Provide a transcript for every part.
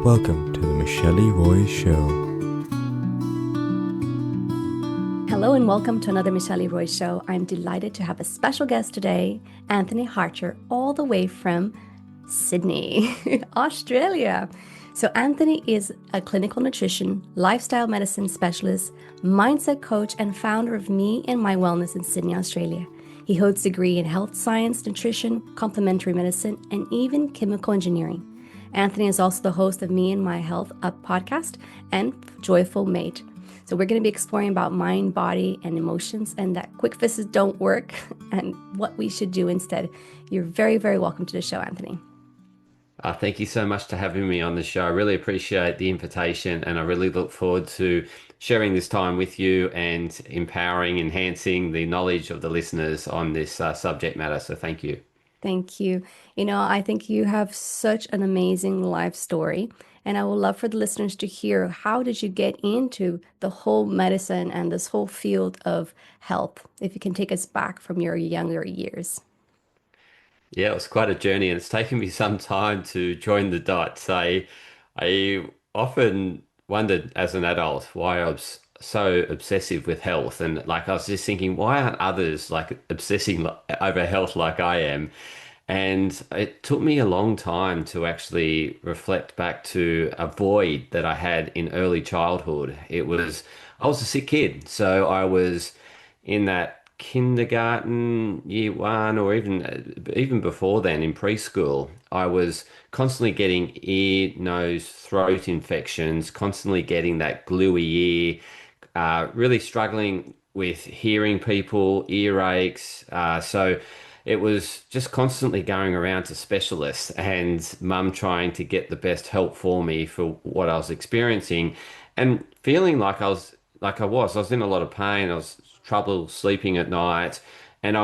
Welcome to the Michele Roys Show. Hello and welcome to another Michele Roys Show. I'm delighted to have a special guest today, Anthony Hartcher, all the way from Sydney, Australia. So Anthony is a clinical nutrition, lifestyle medicine specialist, mindset coach, and founder of Me and My Wellness in Sydney, Australia. He holds a degree in health science, nutrition, complementary medicine, and even chemical engineering. Anthony is also the host of Me and My Health Up podcast and Joyful Mate. So we're going to be exploring about mind, body, and emotions, and that quick fixes don't work and what we should do instead. You're very, very welcome to the show, Anthony. Thank you so much for having me on the show. I really appreciate the invitation, and I really look forward to sharing this time with you and empowering, enhancing the knowledge of the listeners on this subject matter. So thank you. Thank you. I think you have such an amazing life story, and I would love for the listeners to hear, how did you get into the whole medicine and this whole field of health? If you can take us back from your younger years. Yeah, it was quite a journey, and it's taken me some time to join the dots. I often wondered as an adult why I was so obsessive with health, and like I was just thinking, why aren't others like obsessing over health like I am? And it took me a long time to actually reflect back to a void that I had in early childhood. I was a sick kid, so I was in that kindergarten, year one, or even before then in preschool. I was constantly getting ear, nose, throat infections, constantly getting that gluey ear, really struggling with hearing people, earaches. So it was just constantly going around to specialists and mum trying to get the best help for me for what I was experiencing, and feeling like I was in a lot of pain. I was trouble sleeping at night, and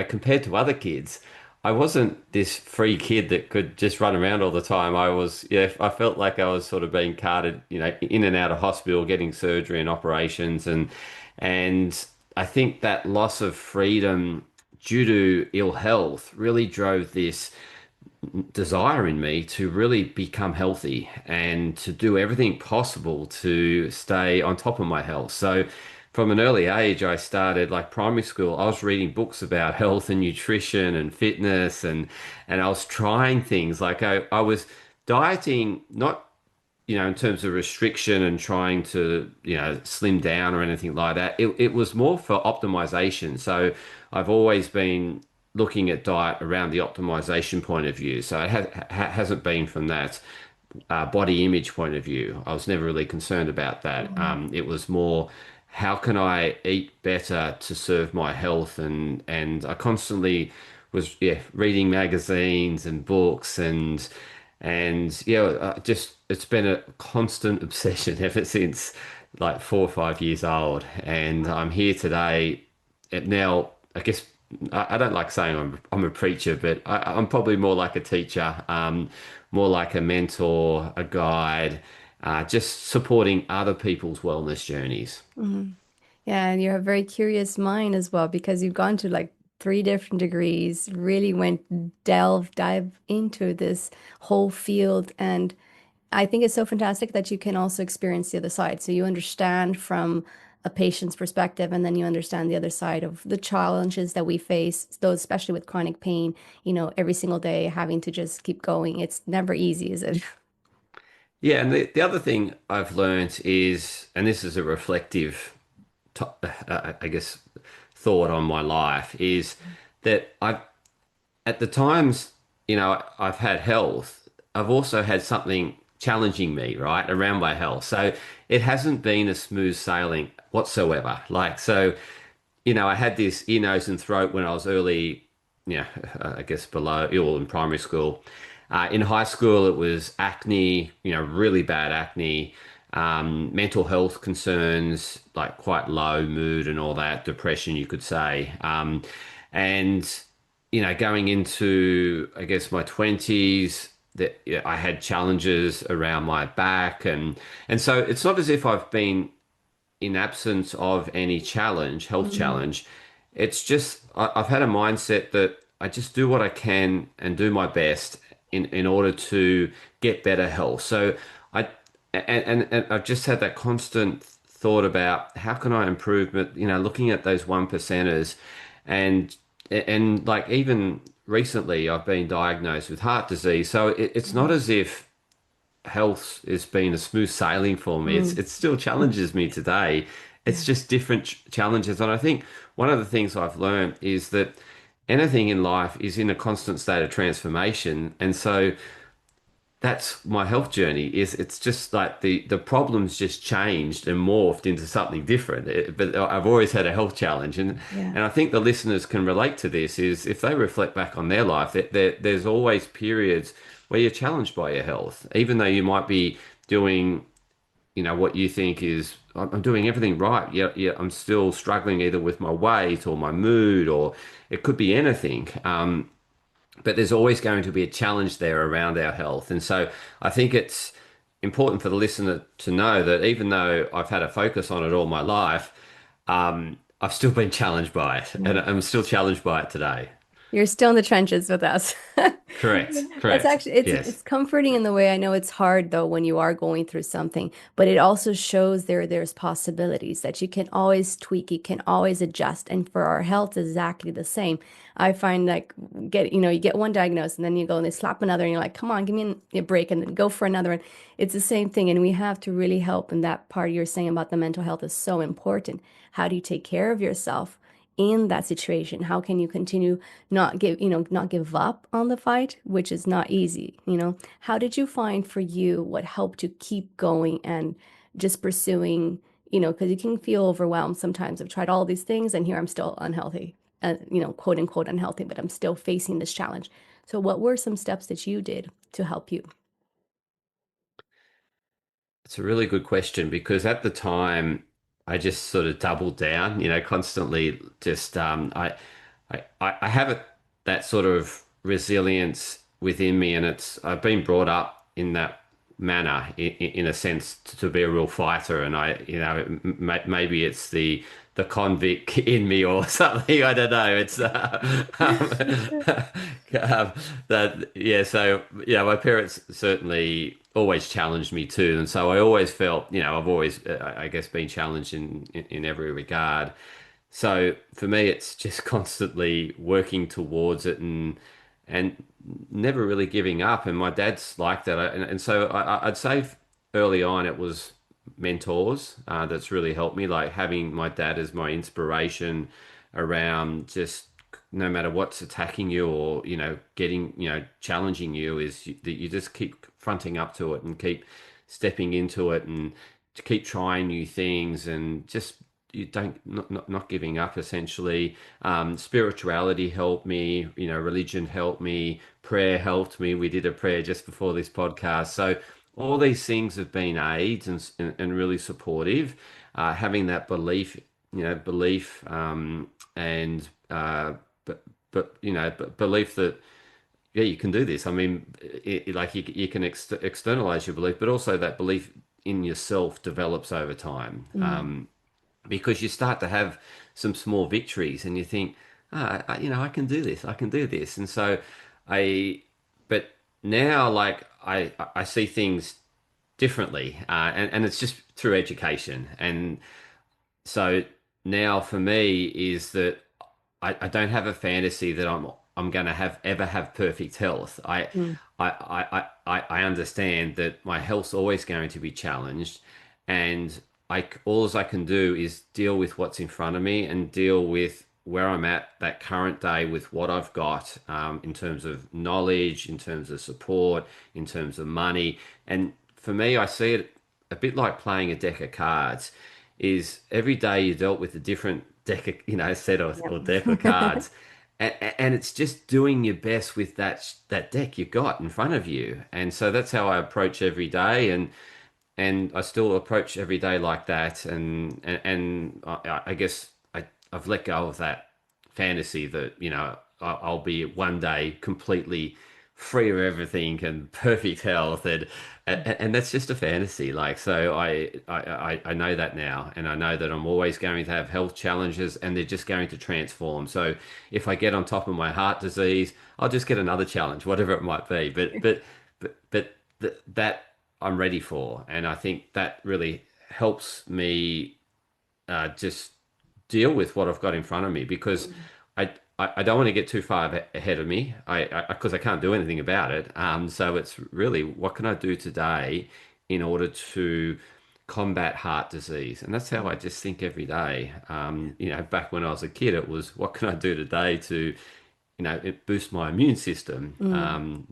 compared to other kids, I wasn't this free kid that could just run around all the time. I felt like I was sort of being carted, in and out of hospital, getting surgery and operations, and I think that loss of freedom due to ill health really drove this desire in me to really become healthy and to do everything possible to stay on top of my health. So from an early age, I started like primary school. I was reading books about health and nutrition and fitness, and I was trying things like I was dieting, not in terms of restriction and trying to, slim down or anything like that. It was more for optimization. So I've always been looking at diet around the optimization point of view. So it hasn't been from that body image point of view. I was never really concerned about that. It was more, how can I eat better to serve my health? And I constantly was reading magazines and books, and just it's been a constant obsession ever since like 4 or 5 years old. And I'm here today. Now, I guess I don't like saying I'm a preacher, but I'm probably more like a teacher, more like a mentor, a guide, just supporting other people's wellness journeys. Yeah, and you have a very curious mind as well, because you've gone to like three different degrees, really dive into this whole field. And I think it's so fantastic that you can also experience the other side. So you understand from a patient's perspective, and then you understand the other side of the challenges that we face, those especially with chronic pain, every single day having to just keep going. It's never easy, is it? Yeah, and the other thing I've learned is, and this is a reflective, I guess, thought on my life, is that at the times, I've had health, I've also had something challenging me, right, around my health. So it hasn't been a smooth sailing whatsoever. Like, so, I had this ear, nose, and throat when I was early, I guess below, ill in primary school. In high school, it was acne, really bad acne, mental health concerns, like quite low mood and all that, depression, you could say. And, going into, I guess, my 20s, that I had challenges around my back. And so it's not as if I've been in absence of any health challenge. It's just, I've had a mindset that I just do what I can and do my best in order to get better health. So I and I've just had that constant thought about how can I improve, but looking at those one percenters, and like even recently I've been diagnosed with heart disease. So it's not as if health has been a smooth sailing for me. Mm. It still challenges me today. It's Yeah. just different challenges. And I think one of the things I've learned is that anything in life is in a constant state of transformation. And so that's my health journey is it's just like the problems just changed and morphed into something different. But I've always had a health challenge, Yeah. and I think the listeners can relate to this is if they reflect back on their life that there's always periods where you're challenged by your health, even though you might be doing what you think is I'm doing everything right. Yeah, yeah, I'm still struggling either with my weight or my mood, or it could be anything. But there's always going to be a challenge there around our health. And so I think it's important for the listener to know that even though I've had a focus on it all my life, I've still been challenged by it, Yeah. and I'm still challenged by it today. You're still in the trenches with us. Correct, That's correct. actually it's Yes. comforting in the way I know it's hard though when you are going through something, but it also shows there's possibilities that you can always tweak, you can always adjust, and for our health exactly the same. I find like you get one diagnosis and then you go and they slap another and you're like, come on, give me a break and then go for another one. It's the same thing, and we have to really help. And that part you're saying about the mental health is so important. How do you take care of yourself in that situation? How can you continue not give up on the fight, which is not easy. How did you find for you what helped you keep going and just pursuing, because you can feel overwhelmed sometimes. I've tried all these things and here I'm still unhealthy, quote unquote unhealthy, but I'm still facing this challenge. So what were some steps that you did to help you? It's a really good question because at the time I just sort of doubled down, constantly just I have that sort of resilience within me, and it's I've been brought up in that manner in a sense to be a real fighter, and maybe it's the convict in me or something. I don't know. It's that yeah. So my parents certainly always challenged me too, and so I always felt I've always I guess been challenged in every regard. So for me, it's just constantly working towards it and never really giving up. And my dad's like that, and so I'd say early on it was mentors that's really helped me, like having my dad as my inspiration around just no matter what's attacking you or getting challenging you that you just keep fronting up to it and keep stepping into it and to keep trying new things and just you don't not giving up essentially. Spirituality helped me, religion helped me, prayer helped me. We did a prayer just before this podcast. So all these things have been aids and really supportive. Having that belief and but belief that yeah, you can do this. I mean, like you can externalize your belief, but also that belief in yourself develops over time. Mm. Because you start to have some small victories and you think, I can do this, I can do this. And so I, but now like I see things differently, and it's just through education. And so now for me is that I don't have a fantasy that I'm going to ever have perfect health. Mm. I understand that my health's always going to be challenged, and all I can do is deal with what's in front of me and deal with where I'm at that current day with what I've got in terms of knowledge, in terms of support, in terms of money. And for me, I see it a bit like playing a deck of cards. Is every day you dealt with a different deck of, set or deck of Yep. cards, and it's just doing your best with that deck you got in front of you. And so that's how I approach every day, and I still approach every day like that. And I guess I've let go of that fantasy that I'll be one day completely free of everything and perfect health, and that's just a fantasy. Like, so I know that now, and I know that I'm always going to have health challenges, and they're just going to transform. So if I get on top of my heart disease, I'll just get another challenge, whatever it might be. That I'm ready for, and I think that really helps me just deal with what I've got in front of me because I I don't want to get too far ahead of me. Because I can't do anything about it. So it's really what can I do today in order to combat heart disease, and that's how I just think every day. Back when I was a kid, it was what can I do today to it boosts my immune system. Mm.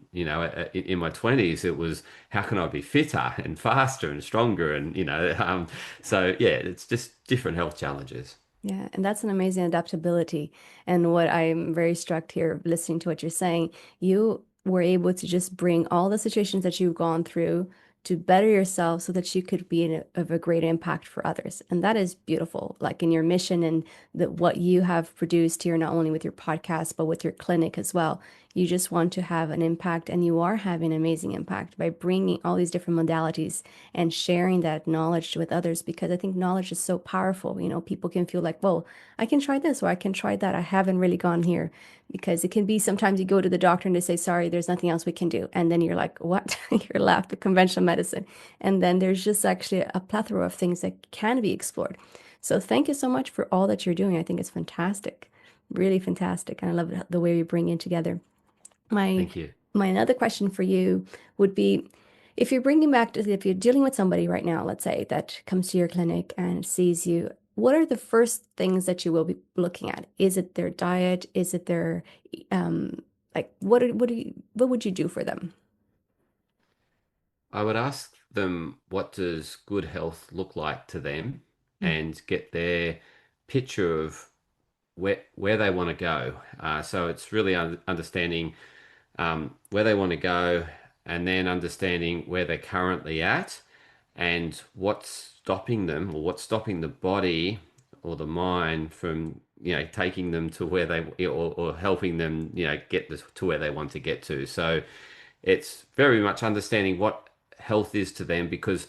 In my 20s, it was how can I be fitter and faster and stronger, and so yeah, it's just different health challenges. Yeah, and that's an amazing adaptability. And what I'm very struck here, listening to what you're saying, you were able to just bring all the situations that you've gone through to better yourself so that you could be of a great impact for others. And that is beautiful. Like in your mission and what you have produced here, not only with your podcast, but with your clinic as well. You just want to have an impact, and you are having an amazing impact by bringing all these different modalities and sharing that knowledge with others, because I think knowledge is so powerful. People can feel like, well, I can try this or I can try that. I haven't really gone here, because it can be sometimes you go to the doctor and they say, sorry, there's nothing else we can do. And then you're like, what? You're left with conventional medicine. And then there's just actually a plethora of things that can be explored. So thank you so much for all that you're doing. I think it's fantastic, really fantastic. And I love the way you bring it together. My Thank you. my another question for you would be, if you're bringing back to, if you're dealing with somebody right now, let's say, that comes to your clinic and sees you, what are the first things that you will be looking at? Is it their diet? Is it their like what would you do for them? I would ask them what does good health look like to them Mm. and get their picture of where they want to go. So it's really understanding where they want to go and then understanding where they're currently at and what's stopping them or what's stopping the body or the mind from taking them to where or helping them get this to where they want to get to. So it's very much understanding what health is to them because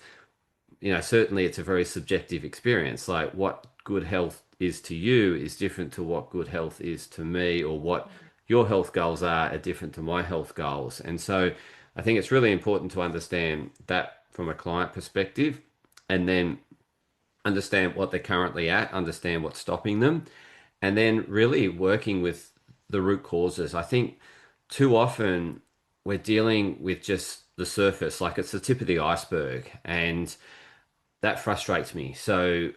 certainly it's a very subjective experience. Like what good health is to you is different to what good health is to me, or what your health goals are different to my health goals. And so I think it's really important to understand that from a client perspective and then understand what they're currently at, understand what's stopping them, and then really working with the root causes. I think too often we're dealing with just the surface, like it's the tip of the iceberg, and that frustrates me. So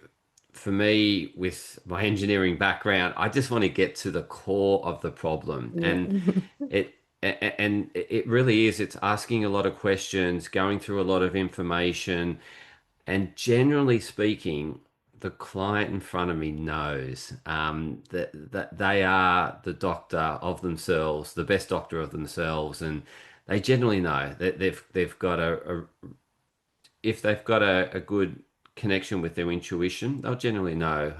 for me, with my engineering background, I just want to get to the core of the problem. Yeah. And it and it really is, it's asking a lot of questions, going through a lot of information, and generally speaking, the client in front of me knows that they are the doctor of themselves, the best doctor of themselves, and they generally know that they've got a if they've got a good connection with their intuition, they'll generally know.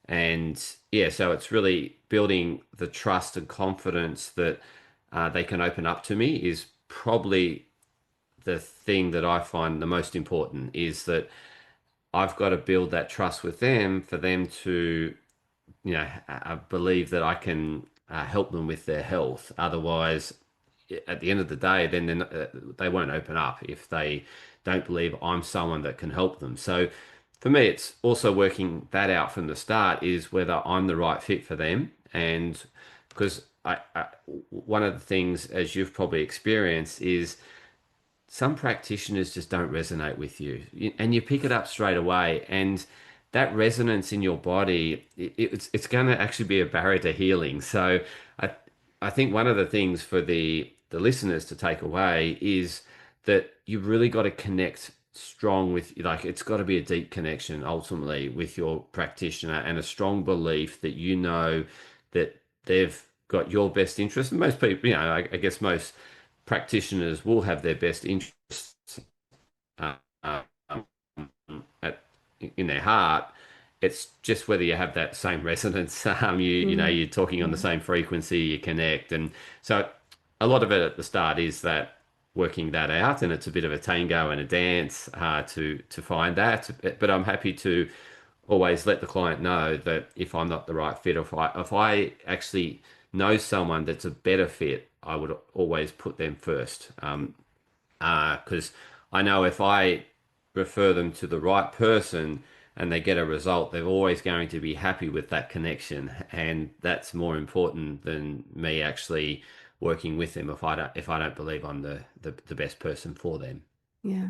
And yeah, so it's really building the trust and confidence that they can open up to me is probably the thing that I find the most important is that I've got to build that trust with them for them to, believe that I can help them with their health. Otherwise, at the end of the day, then they won't open up if they don't believe I'm someone that can help them. So for me, it's also working that out from the start is whether I'm the right fit for them. And because one of the things, as you've probably experienced, is some practitioners just don't resonate with you, and you pick it up straight away. And that resonance in your body, it's going to actually be a barrier to healing. So I I think one of the things for the listeners to take away is that you've really got to connect strong with, like, it's got to be a deep connection ultimately with your practitioner and a strong belief that that they've got your best interest. And most people, I guess most practitioners will have their best interests uh, um, at, in their heart. It's just whether you have that same resonance. You're talking on the Mhm. same frequency, you connect, and so. a lot of it at the start is that working that out, and it's a bit of a tango and a dance to find that. But I'm happy to always let the client know that if I'm not the right fit, or if I actually know someone that's a better fit, I would always put them first. Because I know if I refer them to the right person and they get a result, they're always going to be happy with that connection, and that's more important than me actually working with them if I don't believe I'm the best person for them. Yeah.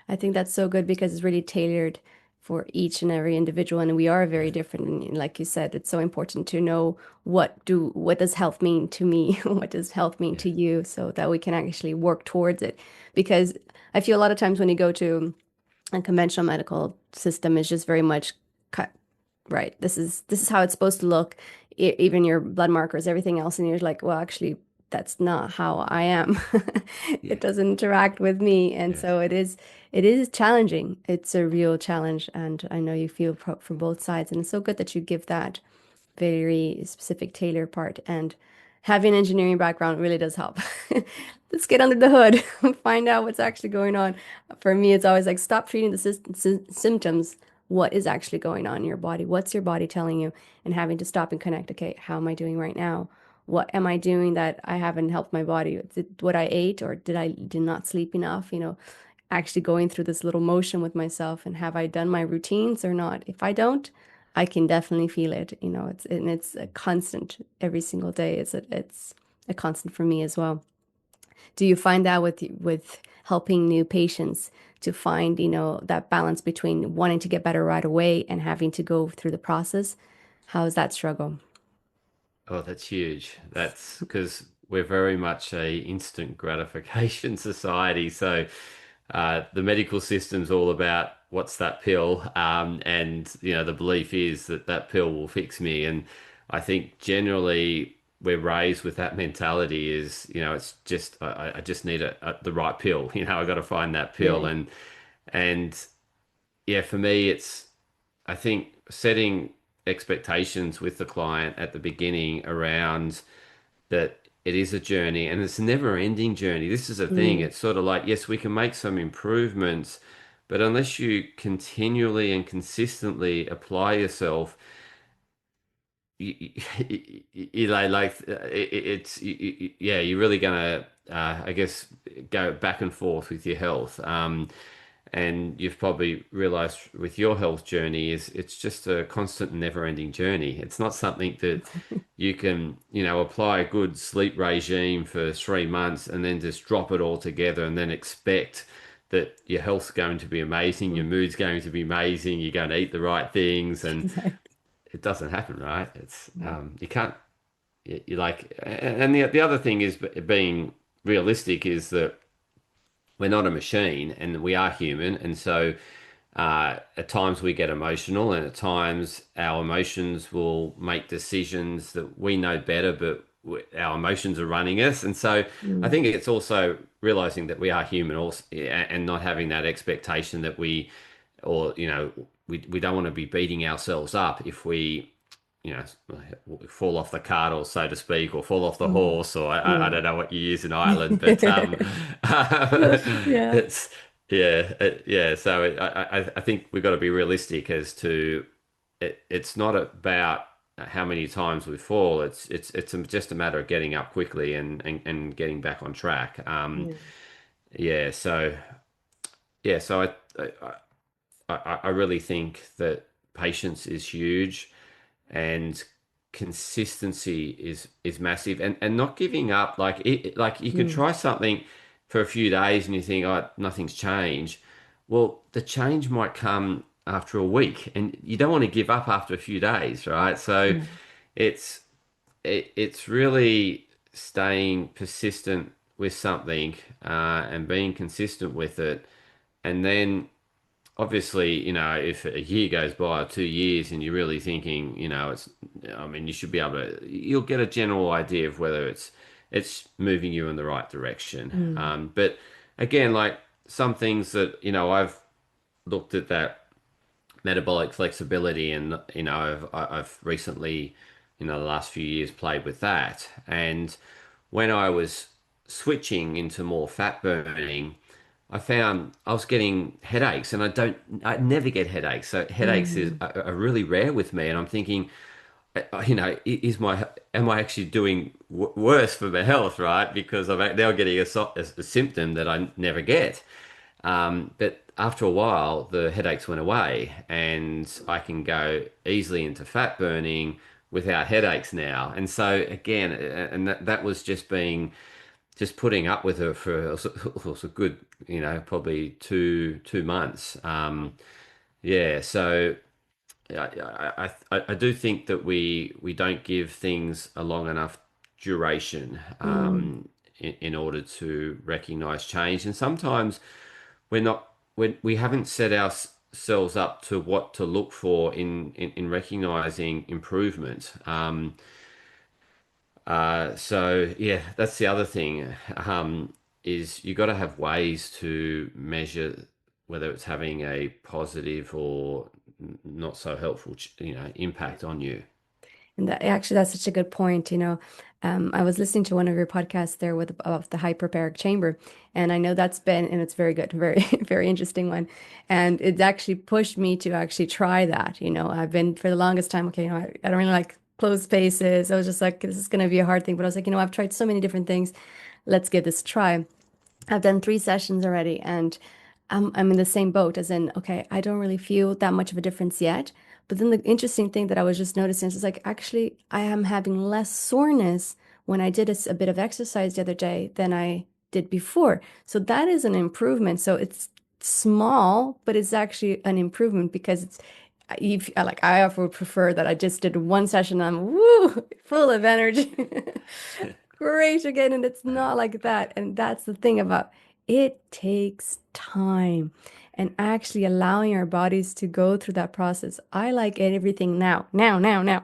I think that's so good because it's really tailored for each and every individual, and we are very Yeah, different. And like you said, it's so important to know what does health mean to me? What does health mean yeah, to you so that we can actually work towards it. Because I feel a lot of times when you go to a conventional medical system, it's just very much cut right. This is how it's supposed to look, even your blood markers, everything else, and you're like, well, actually, that's not how I am. yeah, It doesn't interact with me, and yes. so it is challenging. It's a real challenge, and I know you feel from both sides, and it's so good that you give that very specific tailor part. And having an engineering background really does help. Let's get under the hood, find out what's actually going on. For me, it's always like stop treating the symptoms. What is actually going on in your body? What's your body telling you? And having to stop and connect. Okay, how am I doing right now? What am I doing that I haven't helped my body? What I ate, or did not sleep enough? Actually going through this little motion with myself, and have I done my routines or not? If I don't, I can definitely feel it. It's a constant every single day. It's a constant for me as well. Do you find that with helping new patients to find, that balance between wanting to get better right away and having to go through the process? How is that struggle? Oh, that's huge. That's because we're very much a instant gratification society. So the medical system's all about what's that pill, and the belief is that that pill will fix me. And I think generally we're raised with that mentality is, it's just I just need the right pill. I got to find that pill, Yeah. and yeah, for me, I think setting expectations with the client at the beginning around that it is a journey and it's a never-ending journey. This is a thing. Mm, It's sort of like, yes, we can make some improvements, but unless you continually and consistently apply yourself, yeah, you're really gonna, I guess, go back and forth with your health. And you've probably realized with your health journey is it's just a constant, never-ending journey. It's not something that you can, apply a good sleep regime for 3 months and then just drop it all together and then expect that your health's going to be amazing, your mm. mood's going to be amazing, you're going to eat the right things, and Exactly. it doesn't happen, right? It's No. you can't you like, and the other thing is being realistic is that we're not a machine and we are human, and so at times we get emotional, and at times our emotions will make decisions that we know better, but our emotions are running us. And so I Mm, think it's also realizing that we are human also, and not having that expectation that or we don't want to be beating ourselves up if we you know, fall off the cart, or so to speak, or fall off the mm. horse, or I Yeah. don't know what you use in Ireland, but Yeah. it's yeah. So I think we've got to be realistic as to it's not about how many times we fall. It's just a matter of getting up quickly and getting back on track. Yeah. Yeah. So I really think that patience is huge, and consistency is massive, and not giving up. Like you could Mm, try something for a few days and you think, oh, nothing's changed. Well, the change might come after a week, and you don't want to give up after a few days, right? So yeah. it's it's really staying persistent with something, and being consistent with it, and then obviously, if a year goes by or 2 years and you're really thinking, I mean, you should be able you'll get a general idea of whether it's moving you in the right direction. Mm, But again, like some things that, I've looked at that metabolic flexibility, and, I've recently, the last few years played with that. And when I was switching into more fat burning, I found I was getting headaches, and I never get headaches. So headaches Mm. are really rare with me, and I'm thinking, am I actually doing worse for my health, right? Because I'm now getting a symptom that I never get. But after a while, the headaches went away, and I can go easily into fat burning without headaches now. And so again, and that was just putting up with her for it was a good, probably two months. Yeah, so I do think that we don't give things a long enough duration Mm. in order to recognize change, and sometimes we're not we haven't set ourselves up to what to look for in recognizing improvement. So yeah, that's the other thing. Is you got to have ways to measure whether it's having a positive or not so helpful, impact on you. And that's such a good point. I was listening to one of your podcasts there with about the hyperbaric chamber, and I know that's been, and it's very good, very, very interesting one. And it's actually pushed me to actually try that. I've been for the longest time, okay, I don't really like closed spaces. I was just like, this is going to be a hard thing. But I was like, I've tried so many different things. Let's give this a try. I've done 3 sessions already, and I'm in the same boat as in, okay, I don't really feel that much of a difference yet. But then the interesting thing that I was just noticing is like, actually, I am having less soreness when I did a bit of exercise the other day than I did before. So that is an improvement. So it's small, but it's actually an improvement because if like I would prefer that I just did one session and I'm woo full of energy. Great again, and it's not like that. And that's the thing about it takes time and actually allowing our bodies to go through that process. I like everything now, now, now, now.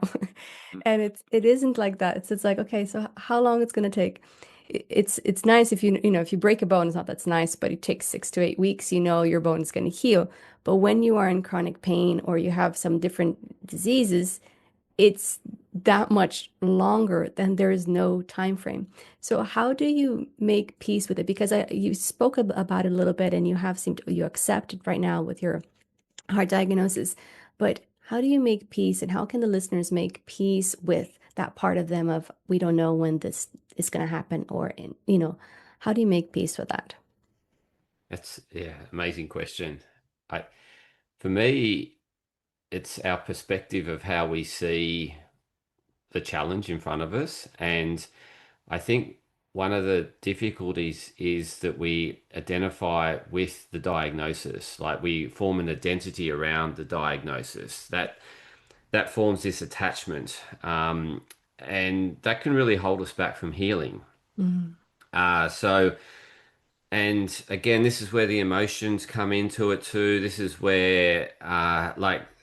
And it isn't like that. It's like, okay, so how long it's going to take? It's nice if if you break a bone, it's not that's nice, but it takes 6 to 8 weeks, your bone is going to heal. But when you are in chronic pain or you have some different diseases, it's that much longer, then there is no time frame. So how do you make peace with it? Because you spoke about it a little bit and you accept it right now with your heart diagnosis, but how do you make peace and how can the listeners make peace with that part of them of we don't know when this is going to happen how do you make peace with that? That's yeah, amazing question. I For me, it's our perspective of how we see the challenge in front of us. And I think one of the difficulties is that we identify with the diagnosis, like we form an identity around the diagnosis. That forms this attachment, and that can really hold us back from healing. Mm. So and again, this is where the emotions come into it too. This is where,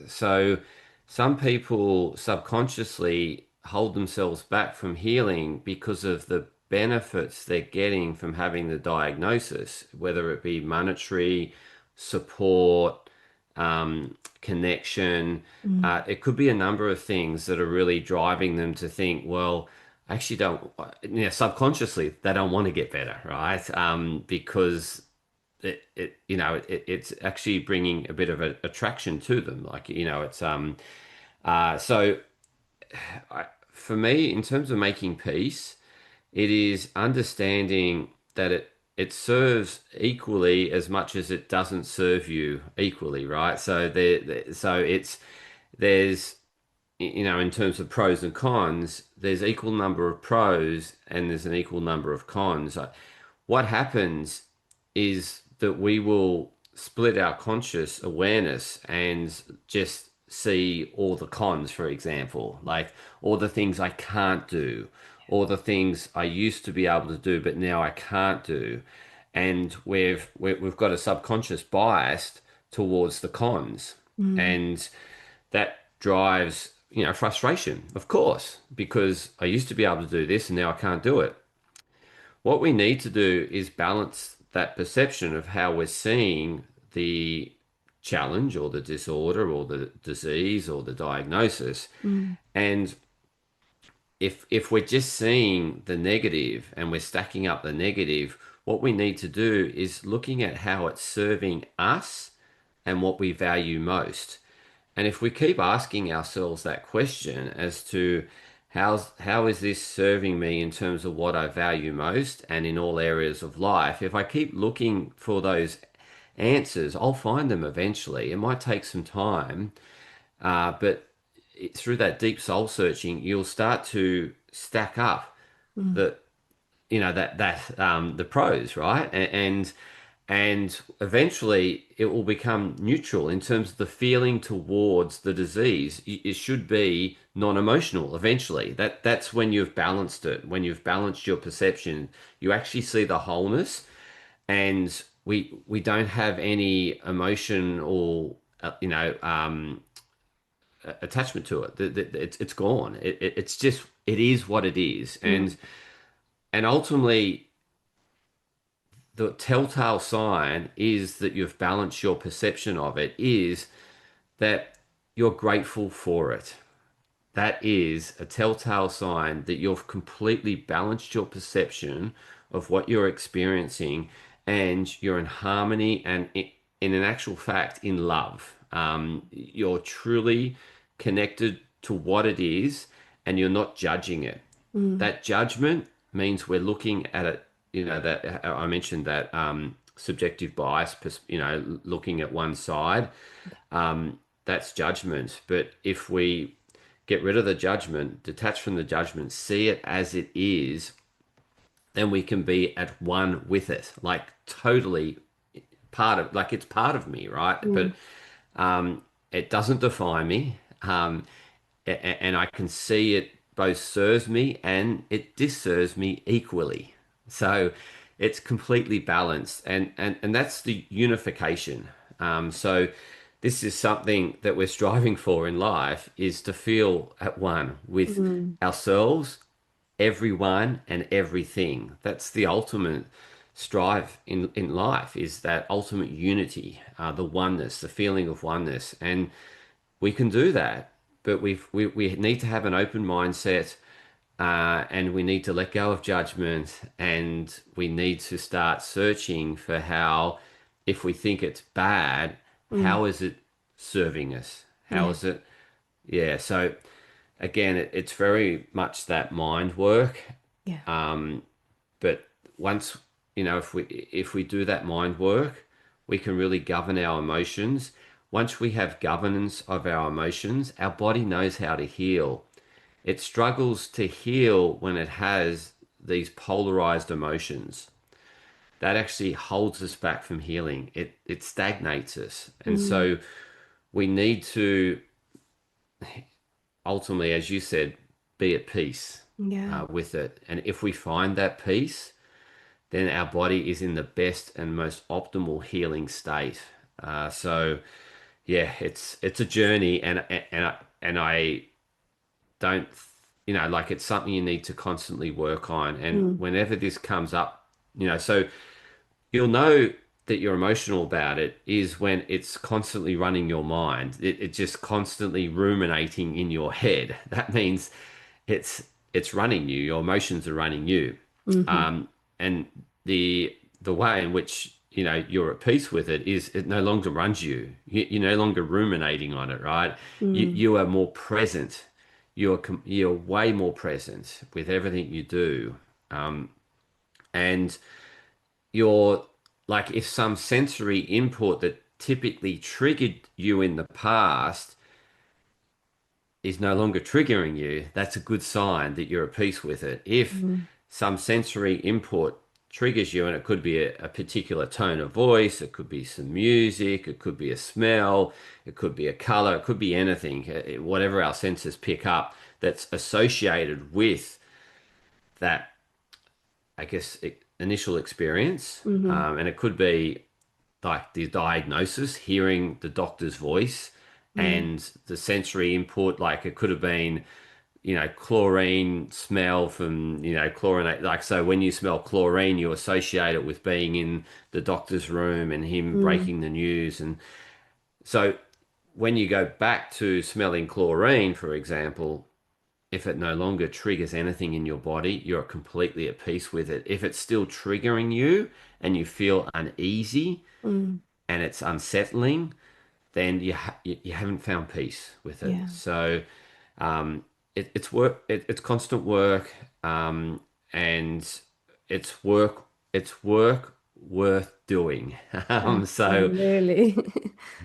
so some people subconsciously hold themselves back from healing because of the benefits they're getting from having the diagnosis, whether it be monetary support, connection. Mm. It could be a number of things that are really driving them to think, well, I actually don't, subconsciously, they don't want to get better, right? Because it's actually bringing a bit of a attraction to them. Like, so for me, in terms of making peace, it is understanding that it serves equally as much as it doesn't serve you equally, right? So there's in terms of pros and cons, there's equal number of pros and there's an equal number of cons. What happens is that we will split our conscious awareness and just see all the cons, for example, like all the things I can't do, all the things I used to be able to do, but now I can't do. And we've got a subconscious bias towards the cons. Mm. And that drives, frustration, of course, because I used to be able to do this and now I can't do it. What we need to do is balance that perception of how we're seeing the challenge or the disorder or the disease or the diagnosis Mm. and if we're just seeing the negative and we're stacking up the negative, what we need to do is looking at how it's serving us and what we value most. And if we keep asking ourselves that question as to how is this serving me in terms of what I value most and in all areas of life, if I keep looking for those answers, I'll find them eventually. It might take some time, but through that deep soul searching, you'll start to stack up Mm. the the pros, right? And eventually it will become neutral in terms of the feeling towards the disease. It should be non-emotional eventually. That's when you've balanced it. When you've balanced your perception, you actually see the wholeness, and we don't have any emotion or attachment to it. It's gone. It's just it is what it is, Mm. and ultimately the telltale sign is that you've balanced your perception of it is that you're grateful for it. That is a telltale sign that you've completely balanced your perception of what you're experiencing and you're in harmony and in an actual fact in love. You're truly connected to what it is and you're not judging it. Mm. That judgment means we're looking at it, that I mentioned that subjective bias, looking at one side, that's judgment. But if we get rid of the judgment, detach from the judgment, see it as it is, then we can be at one with it, like totally like it's part of me, right? Mm. But it doesn't define me. And I can see it both serves me and it disserves me equally. So it's completely balanced, and that's the unification. So this is something that we're striving for in life is to feel at one with Mm. ourselves, everyone, and everything. That's the ultimate strive in life is that ultimate unity, the oneness, the feeling of oneness. And we can do that, but we need to have an open mindset, and we need to let go of judgment, and we need to start searching for how, if we think it's bad, Mm. how is it serving us? How Yeah. is it? Yeah. So again, it's very much that mind work. Yeah. But once, if we do that mind work, we can really govern our emotions. Once we have governance of our emotions, our body knows how to heal. It struggles to heal when it has these polarized emotions. That actually holds us back from healing. It stagnates us. And Mm. so we need to ultimately, as you said, be at peace Yeah. with it. And if we find that peace, then our body is in the best and most optimal healing state. So yeah, it's a journey, and I don't, like it's something you need to constantly work on. And Mm. whenever this comes up, so you'll know that you're emotional about it is when it's constantly running your mind. It just constantly ruminating in your head. That means it's it's running you. Your emotions are running you. Hmm. And the way in which you're at peace with it is it no longer runs you. You're no longer ruminating on it, right? Mm. You are more present. You're way more present with everything you do, and you're like if some sensory input that typically triggered you in the past is no longer triggering you, that's a good sign that you're at peace with it. If Mm. some sensory input triggers you, and it could be a particular tone of voice, it could be some music, it could be a smell, it could be a color, it could be anything, whatever our senses pick up that's associated with that, I guess, initial experience. Hmm. And it could be like the diagnosis, hearing the doctor's voice Mm. and the sensory input, like it could have been, chlorine smell from, chlorinate. Like, so when you smell chlorine, you associate it with being in the doctor's room and him Mm. breaking the news. And so when you go back to smelling chlorine, for example, if it no longer triggers anything in your body, you're completely at peace with it. If it's still triggering you and you feel uneasy Mm, and it's unsettling, then you haven't found peace with it. yeah, So it's work. It's constant work, and it's work worth doing. So absolutely.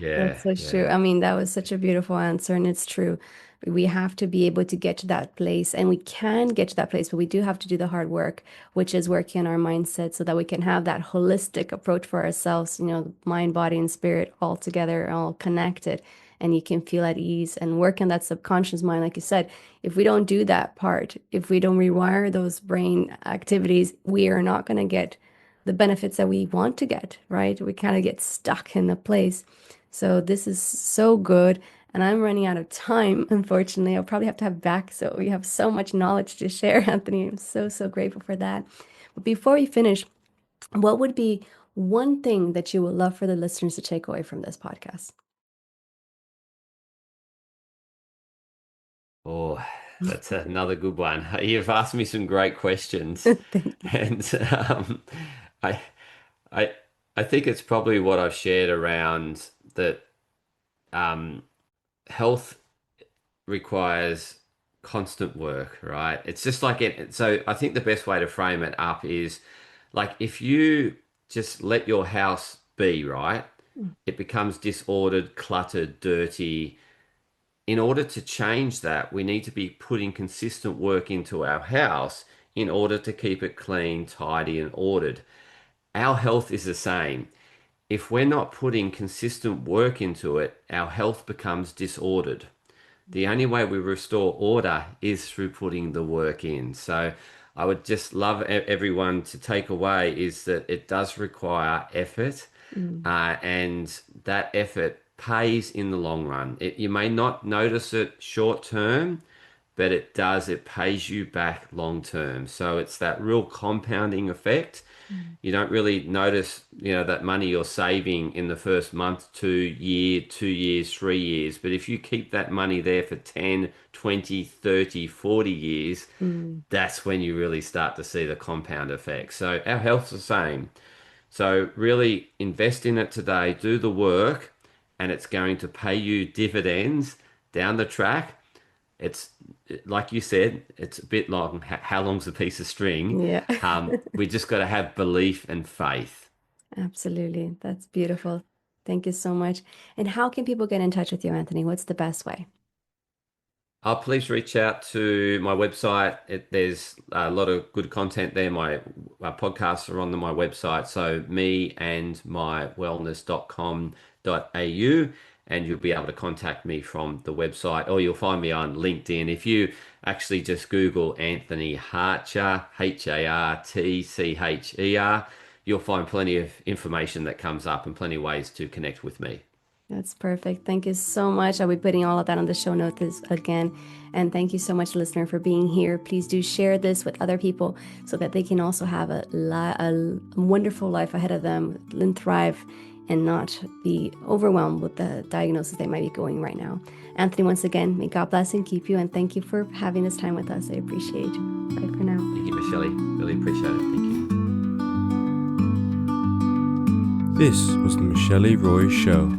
yeah, That's so true. yeah. I mean, that was such a beautiful answer, and it's true. We have to be able to get to that place, and we can get to that place, but we do have to do the hard work, which is working on our mindset so that we can have that holistic approach for ourselves, mind, body, and spirit all together, all connected, and you can feel at ease and work on that subconscious mind. Like you said, if we don't do that part, if we don't rewire those brain activities, we are not going to get the benefits that we want to get, right? We kind of get stuck in the place. So this is so good. And I'm running out of time, unfortunately. I'll probably have to have back. So we have so much knowledge to share, Anthony. I'm so, so grateful for that. But before we finish, what would be one thing that you would love for the listeners to take away from this podcast? Oh, that's another good one. You've asked me some great questions, Thank you. and I, I, I think it's probably what I've shared around that. Um, Health requires constant work, right? It's just like it. So I think the best way to frame it up is like if you just let your house be, right? It becomes disordered, cluttered, dirty. In order to change that, we need to be putting consistent work into our house in order to keep it clean, tidy, and ordered. Our health is the same. If we're not putting consistent work into it, our health becomes disordered. The only way we restore order is through putting the work in. So I would just love everyone to take away is that it does require effort, Mm, and that effort pays in the long run. You may not notice it short term, but it does, it pays you back long term. So it's that real compounding effect. mm, You don't really notice, that money you're saving in the first month, 2 year, 2 years, 3 years. But if you keep that money there for 10, 20, 30, 40 years, mm, that's when you really start to see the compound effect. So our health's the same. So really invest in it today, do the work, and it's going to pay you dividends down the track. It's like you said, it's a bit long. How long's a piece of string? yeah, We just got to have belief and faith. absolutely. That's beautiful. Thank you so much. And how can people get in touch with you, Anthony? What's the best way? Please reach out to my website. There's a lot of good content there. My podcasts are on my website. So meandmywellness.com.au, and you'll be able to contact me from the website, or you'll find me on LinkedIn. If you actually just Google Anthony Hartcher, Hartcher, you'll find plenty of information that comes up and plenty of ways to connect with me. That's perfect. Thank you so much. I'll be putting all of that on the show notes again. And thank you so much, listener, for being here. Please do share this with other people so that they can also have a wonderful life ahead of them and thrive and not be overwhelmed with the diagnosis they might be going right now. Anthony, once again, may God bless and keep you. And thank you for having this time with us. I appreciate you. Bye for now. Thank you, Michelle. Really appreciate it. Thank you. This was the Michele Roys Show.